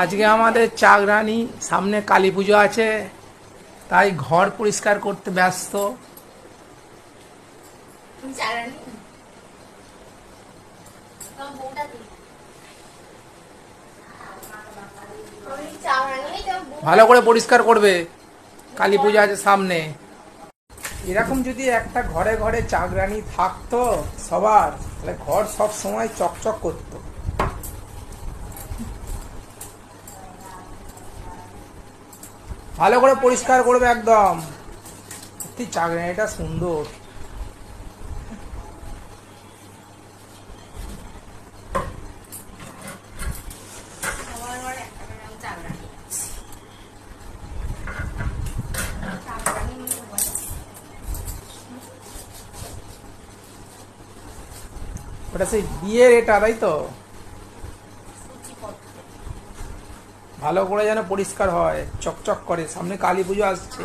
আজকে আমাদের চাকরানি সামনে কালী পুজো আছে, তাই ঘর পরিষ্কার করতে ব্যস্ত। ভালো করে পরিষ্কার করবে, কালী পুজো আছে সামনে। এরকম যদি একটা ঘরে ঘরে চাকরানি থাকতো সবার, তাহলে ঘর সব সময় চকচক করতো। ভালো করে পরিষ্কার করবে একদম। সত্যি চাকরানিটা সুন্দর। ওটা সেই বিয়ের এটা, তাই তো? ভালো করে যেন পরিষ্কার হয়, চকচক করে, সামনে কালী পুজো আসছে।